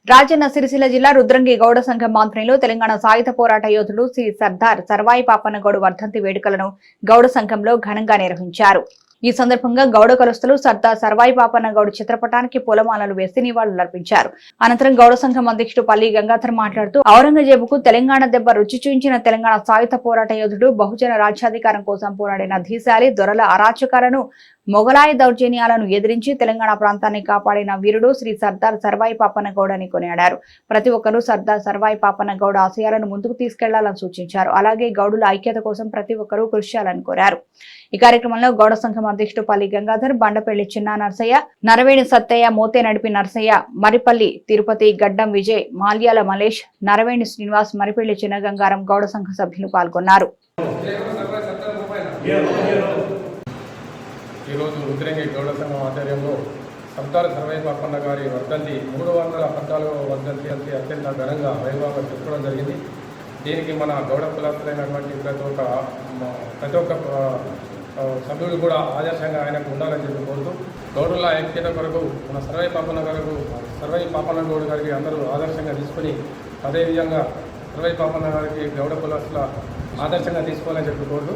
రాజన్న సిరిసిల్ల జిల్లా రుద్రంగి గౌడ సంఘం ఆధ్వర్యంలో తెలంగాణ సాయుధ పోరాట యోధుడు శ్రీ సర్దార్ సర్వాయి పాపన్నగౌడ్ వర్ధంతి వేడుకలను గౌడ సంఘంలో ఘనంగా నిర్వహించారు. ఈ సందర్భంగా గౌడ కులస్తులు సర్దార్ సర్వాయి పాపన్నగౌడ్ చిత్రపటానికి పూలమాలలు వేసి నివాళులర్పించారు. అనంతరం గౌడ సంఘం అధ్యక్షుడు పల్లి గంగాధర్ మాట్లాడుతూ ఔరంగజేబుకు తెలంగాణ దెబ్బ రుచి చూయించిన తెలంగాణ సాయుధ పోరాట యోధుడు, బహుజన రాజ్యాధికారం కోసం పోరాడిన ధీశాలి, దొరల అరాచకాలను, మొగలాయి దౌర్జన్యాలను ఎదిరించి తెలంగాణ ప్రాంతాన్ని కాపాడిన వీరుడు శ్రీ సర్దార్ సర్వాయి పాపన్నగౌడ్ అని కొనియాడారు. ప్రతి ఒక్కరూ సర్దార్ సర్వాయి పాపన్నగౌడ్ ఆశయాలను ముందుకు తీసుకెళ్లాలని సూచించారు. అలాగే గౌడుల ఐక్యత కోసం ప్రతి ఒక్కరూ కృషి చేయాలని కోరారు. ఈ కార్యక్రమంలో గౌడ సంఘం అధ్యక్షుడు పల్లి గంగాధర్, బండపల్లి చిన్న నర్సయ్య, నరవేణి సత్తయ్య, మోతే నడిపి నర్సయ్య, మరిపల్లి తిరుపతి, గడ్డం విజయ్, మాల్యాల మలేష్, నరవేణి శ్రీనివాస్, మరిపల్లి చిన్న గంగారం గౌడ సంఘ సభ్యులు పాల్గొన్నారు. ఈరోజు రుద్రంగి గౌడ సంఘం ఆధ్వర్యంలో సర్దార్ సర్వాయి పాపన్న గారి వర్ధంతి 314వ వర్ధంతి అత్యంత ఘనంగా వైభవంగా చెప్పడం జరిగింది. దీనికి మన గౌడ కులస్తులైనటువంటి ప్రతి ఒక్క సభ్యుడు కూడా ఆదర్శంగా ఆయనకు ఉండాలని చెప్పి కోరుతూ గౌడుల ఐక్యత కొరకు మన సర్వాయి పాపన్న గౌడ్ గారికి అందరూ ఆదర్శంగా తీసుకొని అదేవిధంగా సర్వాయి పాపన్న గారికి గౌడ కులస్తుల ఆదర్శంగా తీసుకోవాలని చెప్పి కోరుతూ